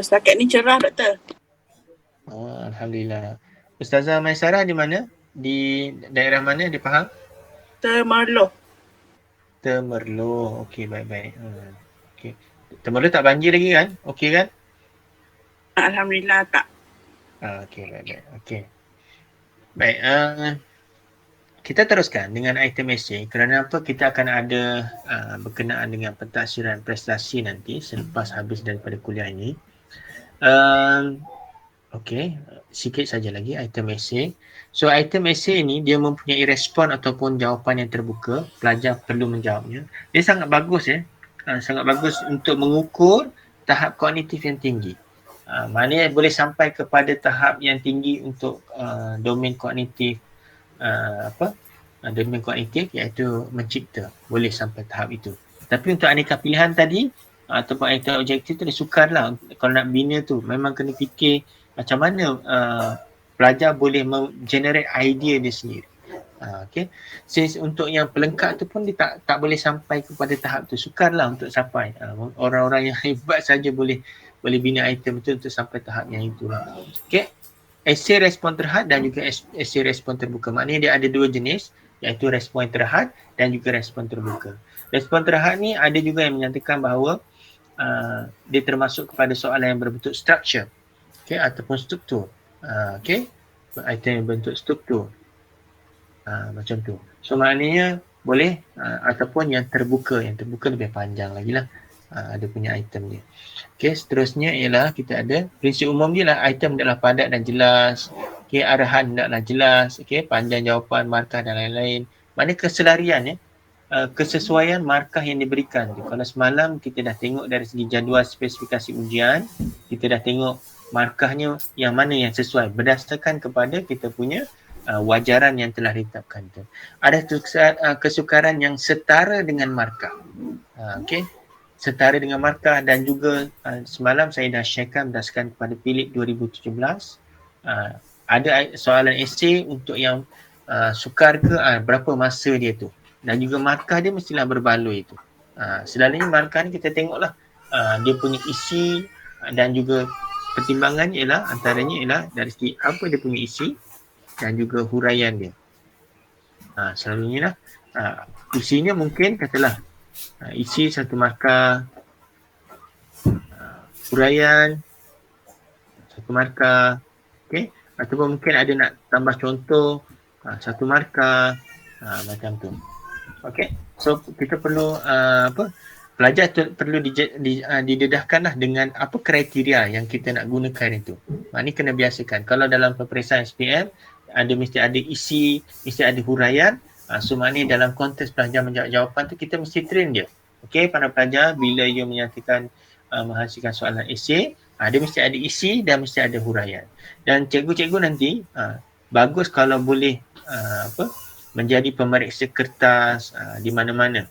Setakat ni cerah doktor. Alhamdulillah. Ustazah Maisarah di mana? Di daerah mana di Pahang? Temerloh. Temerloh. Okey, baik-baik. Okey. Temerloh tak banjir lagi kan? Okey kan? Alhamdulillah tak. Okey, baik-baik. Okey. Baik, kita teruskan dengan item essay kerana apa kita akan ada berkenaan dengan pentadsiran prestasi nanti selepas habis daripada kuliah ini. Okey, sikit saja lagi item essay. So item essay ini dia mempunyai respon ataupun jawapan yang terbuka. Pelajar perlu menjawabnya. Dia sangat bagus sangat bagus untuk mengukur tahap kognitif yang tinggi. Maknanya boleh sampai kepada tahap yang tinggi untuk domain kognitif domain kognitif iaitu mencipta. Boleh sampai tahap itu. Tapi untuk aneka pilihan tadi ataupun aneka objektif tu dia sukar lah. Kalau nak bina tu memang kena fikir macam mana pelajar boleh generate idea dia sendiri. Okay. Since untuk yang pelengkap tu pun dia tak boleh sampai kepada tahap tu. Sukarlah untuk sampai. Orang-orang yang hebat saja boleh bina item tu untuk sampai tahap yang itulah. Okay. Esei respon terhad dan juga esei respon terbuka. Maknanya dia ada dua jenis, iaitu respon terhad dan juga respon terbuka. Respon terhad ni ada juga yang menyatakan bahawa dia termasuk kepada soalan yang berbentuk structure, okay, ataupun struktur. Okay, item yang berbentuk struktur. Macam tu. So maknanya boleh ataupun yang terbuka lebih panjang lagi lah. Ada punya item dia. Okay, seterusnya ialah kita ada prinsip umum dia lah, item adalah padat dan jelas. Okay, arahan adalah jelas. Okay, panjang jawapan, markah dan lain-lain. Maknanya keselarian kesesuaian markah yang diberikan. Kalau semalam kita dah tengok dari segi jadual spesifikasi ujian, kita dah tengok markahnya yang mana yang sesuai berdasarkan kepada kita punya wajaran yang telah ditetapkan tu. Ada kesukaran yang setara dengan markah. Okay, setara dengan markah dan juga semalam saya dah sharekan berdasarkan kepada Philip 2017. Ada soalan esei untuk yang sukar ke berapa masa dia tu. Dan juga markah dia mestilah berbaloi tu. Selalunya markah ni kita tengoklah dia punya isi dan juga pertimbangannya ialah antaranya ialah dari segi apa dia punya isi dan juga huraian dia. Selalunya lah isinya mungkin katalah isi satu markah, huraian satu markah, okey, ataupun mungkin ada nak tambah contoh satu markah, macam tu. Okey, so kita perlu pelajar perlu didedahkanlah dengan apa kriteria yang kita nak gunakan itu. Ini kena biasakan. Kalau dalam peperiksaan SPM mesti ada isi, mesti ada huraian. So maknanya dalam konteks pelajar menjawab jawapan tu kita mesti train dia. Okey, para pelajar bila ia menyatakan menghasilkan soalan esei, dia mesti ada isi dan mesti ada huraian. Dan cikgu-cikgu nanti bagus kalau boleh menjadi pemeriksa kertas di mana-mana.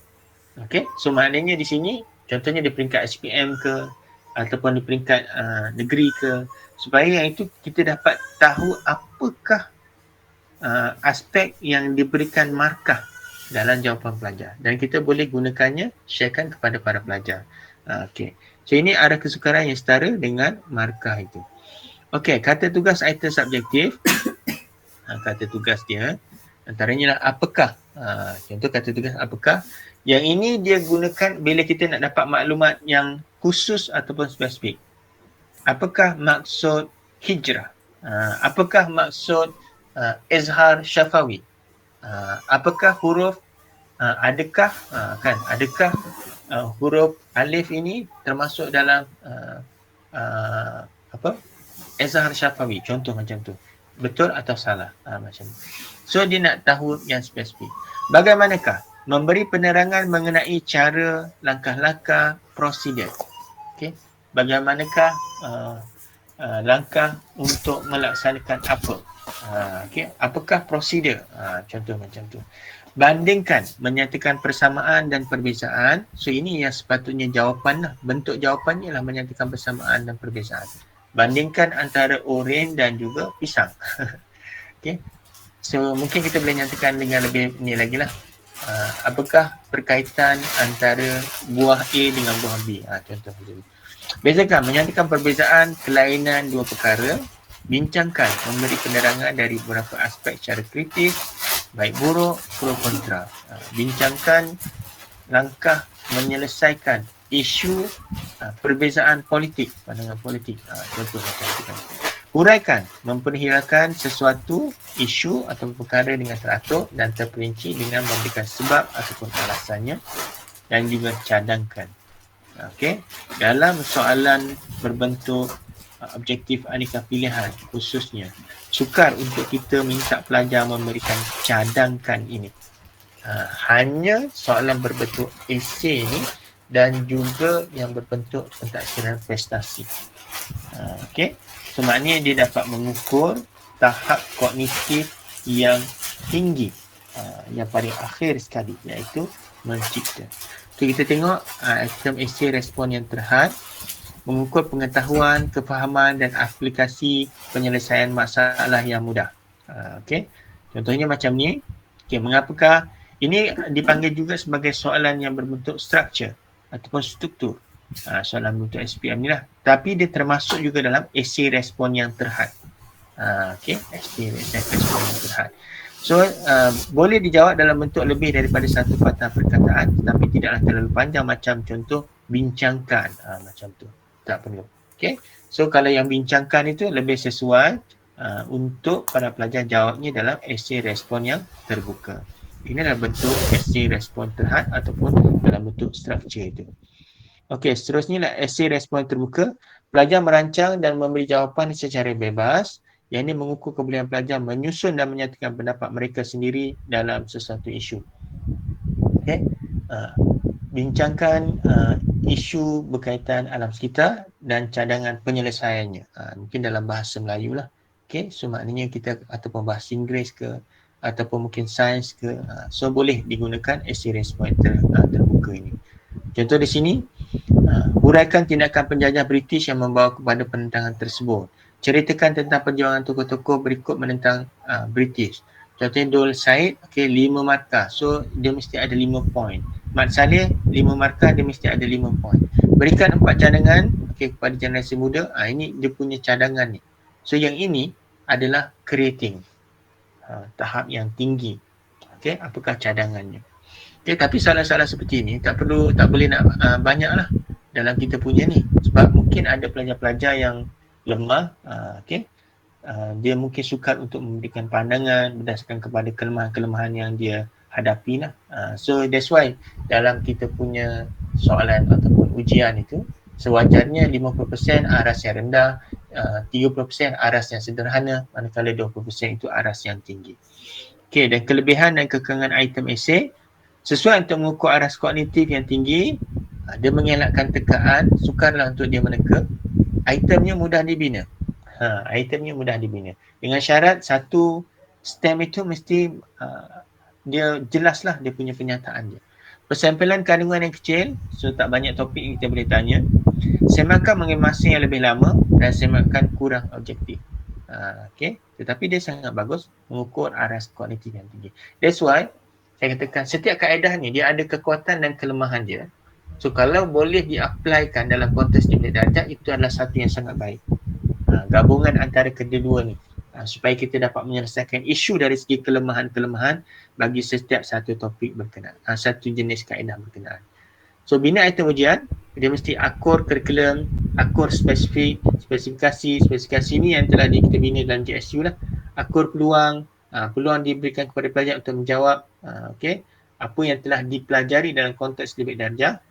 Okey, so maknanya di sini contohnya di peringkat SPM ke ataupun di peringkat negeri ke, supaya yang itu kita dapat tahu apakah aspek yang diberikan markah dalam jawapan pelajar dan kita boleh gunakannya, sharekan kepada para pelajar. Okey, so ini ada kesukaran yang setara dengan markah itu. Okey, kata tugas item subjektif. Kata tugas dia antaranya lah apakah. Contoh kata tugas apakah. Yang ini dia gunakan bila kita nak dapat maklumat yang khusus ataupun spesifik. Apakah maksud hijrah? Apakah maksud izhar syafawi? Apakah huruf adakah adakah huruf alif ini termasuk dalam izhar syafawi? Contoh macam tu. Betul atau salah? Macam tu. So dia nak tahu yang spesifik. Bagaimanakah memberi penerangan mengenai cara langkah-langkah prosedur? Okay. Bagaimanakah langkah untuk melaksanakan apa? Okay. Apakah prosedur? Contoh macam tu. Bandingkan, menyatakan persamaan dan perbezaan. So ini yang sepatutnya jawapan lah. Bentuk jawapannya lah menyatakan persamaan dan perbezaan. Bandingkan antara oren dan juga pisang. Okay. So mungkin kita boleh nyatakan dengan lebih ni lagi lah. Apakah perkaitan antara buah A dengan buah B? Contoh macam tu. Bezakan, menyatakan perbezaan kelainan dua perkara, bincangkan, memberi penerangan dari beberapa aspek secara kritis, baik buruk, pro kontra. Bincangkan langkah menyelesaikan isu perbezaan politik, pandangan politik. Contoh macam itu kan. Huraikan, memperhirakan sesuatu isu atau perkara dengan teratur dan terperinci dengan memberikan sebab ataupun alasannya dan juga cadangkan. Okey, dalam soalan berbentuk objektif aneka pilihan khususnya, sukar untuk kita minta pelajar memberikan cadangkan ini. Hanya soalan berbentuk esei ni dan juga yang berbentuk pentaksiran prestasi. Okey, so maknanya dia dapat mengukur tahap kognitif yang tinggi, yang paling akhir sekali, iaitu mencipta. Okay, kita tengok item esei respon yang terhad, mengukur pengetahuan, kefahaman dan aplikasi penyelesaian masalah yang mudah. Okey, contohnya macam ni. Okey, mengapakah ini dipanggil juga sebagai soalan yang berbentuk structure ataupun struktur. Soalan bentuk SPM ni lah. Tapi dia termasuk juga dalam esei respon yang terhad. Okey, esei respon yang terhad. So, boleh dijawab dalam bentuk lebih daripada satu patah perkataan, tapi tidaklah terlalu panjang macam contoh bincangkan. Macam tu. Tak perlu. Okay. So, kalau yang bincangkan itu lebih sesuai untuk para pelajar jawabnya dalam esei respon yang terbuka. Ini adalah bentuk esei respon terhad ataupun dalam bentuk struktur itu. Okey, seterusnya lah esei respon terbuka. Pelajar merancang dan memberi jawapan secara bebas. Yang ini mengukur kebolehan pelajar menyusun dan menyatakan pendapat mereka sendiri dalam sesuatu isu. Okey, bincangkan isu berkaitan alam sekitar dan cadangan penyelesaiannya. Mungkin dalam bahasa Melayu lah. Okey, so maknanya kita ataupun bahasa Inggeris ke ataupun mungkin sains ke, so boleh digunakan esei respon terbuka ini. Contoh di sini, huraikan tindakan penjajah British yang membawa kepada penentangan tersebut. Ceritakan tentang perjuangan tokoh-tokoh berikut menentang British. Contohnya Dol Said, okay, 5 markah. So, dia mesti ada 5 poin. Mat Saleh, 5 markah, dia mesti ada 5 poin. Berikan 4 cadangan kepada generasi muda. Ini dia punya cadangan ni. So, yang ini adalah creating. Tahap yang tinggi. Okay, apakah cadangannya? Okay, tapi soalan-soalan seperti ini tak boleh nak banyak lah dalam kita punya ni. Sebab mungkin ada pelajar-pelajar yang lemah, dia mungkin sukar untuk memberikan pandangan berdasarkan kepada kelemahan-kelemahan yang dia hadapi lah. So that's why dalam kita punya soalan ataupun ujian itu sewajarnya 50% aras yang rendah, 30% aras yang sederhana, manakala 20% itu aras yang tinggi. Okay, dan kelebihan dan kekurangan item esei sesuai untuk mengukur aras kognitif yang tinggi, dia mengelakkan tekaan, sukarlah untuk dia meneka. Itemnya mudah dibina. Itemnya mudah dibina. Dengan syarat satu STEM itu mesti dia jelaslah dia punya penyataan dia. Persampilan kandungan yang kecil, so tak banyak topik yang kita boleh tanya. Semakan mengambil masa yang lebih lama dan semakan kurang objektif. Okay. Tetapi dia sangat bagus mengukur aras kognitif yang tinggi. That's why saya katakan setiap kaedah ni dia ada kekuatan dan kelemahan dia. So kalau boleh di-applykan dalam konteks nilai darjah, itu adalah satu yang sangat baik. Gabungan antara kedua-dua ni supaya kita dapat menyelesaikan isu dari segi kelemahan-kelemahan bagi setiap satu topik berkenaan, satu jenis kaedah berkenaan. So bina item ujian, dia mesti akur kurikulum, akur spesifikasi ni yang telah kita bina dalam GSU lah. Akur peluang diberikan kepada pelajar untuk menjawab apa yang telah dipelajari dalam konteks debat darjah.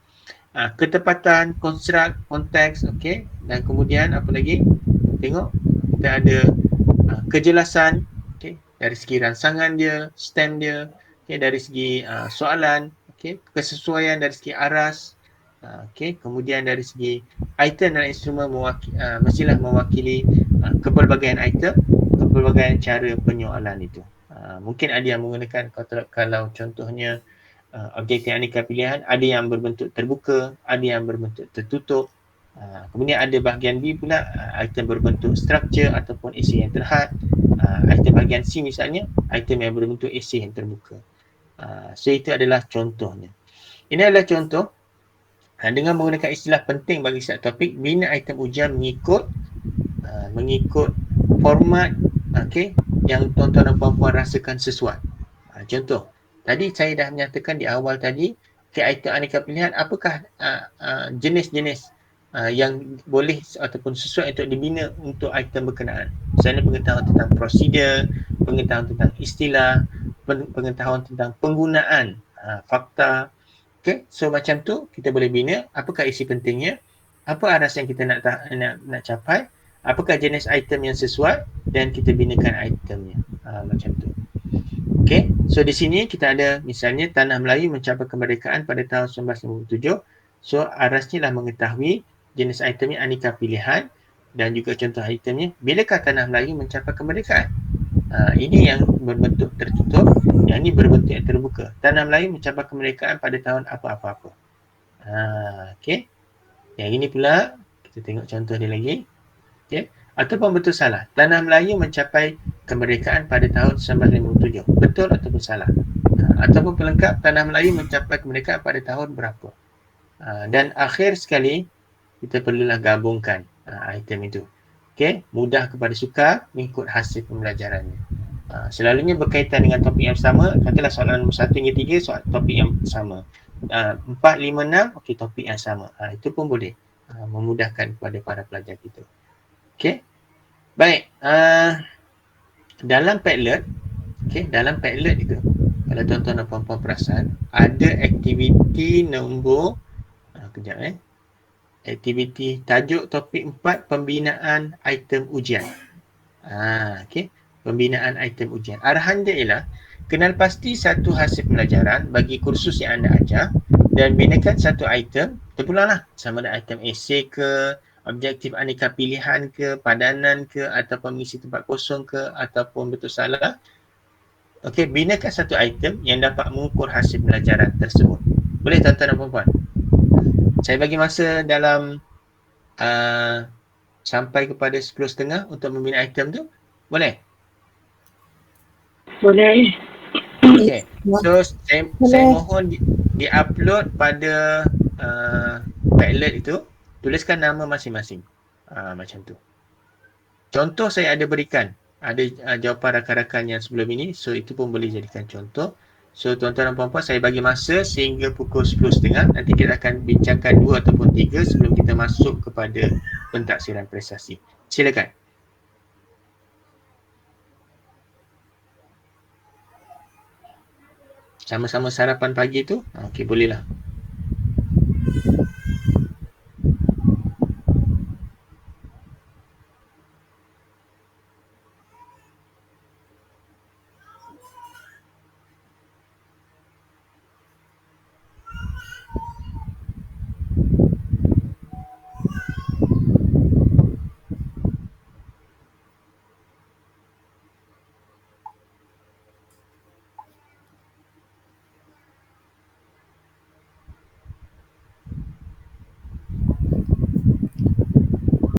Ketepatan, konstruk, konteks, dan kemudian apa lagi? Tengok, kita ada kejelasan, dari segi rangsangan dia, STEM dia, dari segi soalan, kesesuaian dari segi aras, kemudian dari segi item dan instrumen mestilah mewakili kepelbagaian item, kepelbagaian cara penyoalan itu. Mungkin ada yang menggunakan kalau contohnya objektif aneka pilihan, ada yang berbentuk terbuka, ada yang berbentuk tertutup. Kemudian ada bahagian B pula, item berbentuk struktur ataupun esei yang terhad. Item bahagian C misalnya, item yang berbentuk esei yang terbuka. So itu adalah contohnya. Ini adalah contoh Dengan menggunakan istilah penting bagi setiap topik, bina item ujian mengikut format yang tuan-tuan dan puan-puan rasakan sesuai. Contoh, tadi saya dah menyatakan di awal tadi, item aneka pilihan, apakah jenis-jenis yang boleh ataupun sesuai untuk dibina untuk item berkenaan. Misalnya pengetahuan tentang prosedur, pengetahuan tentang istilah, pengetahuan tentang penggunaan fakta. So macam tu kita boleh bina apakah isi pentingnya, apa aras yang kita nak capai, apakah jenis item yang sesuai, dan kita binakan itemnya. Macam tu. So di sini kita ada misalnya Tanah Melayu mencapai kemerdekaan pada tahun 1957. So arasnya lah mengetahui jenis itemnya aneka pilihan dan juga contoh itemnya bilakah Tanah Melayu mencapai kemerdekaan. Ini yang berbentuk tertutup, yang ini berbentuk yang terbuka. Tanah Melayu mencapai kemerdekaan pada tahun apa-apa-apa. Yang ini pula kita tengok contoh dia lagi. Ataupun betul salah, Tanah Melayu mencapai kemerdekaan pada tahun 1957. Betul ataupun salah. Ataupun pelengkap, Tanah Melayu mencapai kemerdekaan pada tahun berapa. Dan akhir sekali, kita perlulah gabungkan item itu. Mudah kepada sukar mengikut hasil pembelajarannya. Selalunya berkaitan dengan topik yang sama. Katalah soalan nombor 1 hingga 3 soal topik yang sama. 4, 5, 6 topik yang sama. Itu pun boleh memudahkan kepada para pelajar kita. Baik. Dalam Padlet, itu, kalau tuan-tuan dan puan-puan perasan, ada aktiviti nombor aktiviti tajuk topik 4, pembinaan item ujian. Pembinaan item ujian. Arahan dia ialah kenal pasti satu hasil pembelajaran bagi kursus yang anda ajar dan binakan satu item, terpulanglah sama ada item esei ke, objektif aneka pilihan ke, padanan ke, ataupun mengisi tempat kosong ke, ataupun betul salah. Binakan satu item yang dapat mengukur hasil pembelajaran tersebut. Boleh tuan-tuan dan puan-puan? Saya bagi masa dalam sampai kepada 10.30 untuk membina item tu. Boleh? Boleh. So saya mohon di-upload pada Padlet itu, tuliskan nama masing-masing. Macam tu. Contoh saya ada berikan, ada jawapan rakan-rakan yang sebelum ini, so itu pun boleh jadikan contoh. So tuan-tuan dan puan-puan, saya bagi masa sehingga pukul 10.30. Nanti kita akan bincangkan 2 ataupun 3 sebelum kita masuk kepada pentaksiran prestasi. Silakan. Sama-sama sarapan pagi tu? Okey, bolehlah.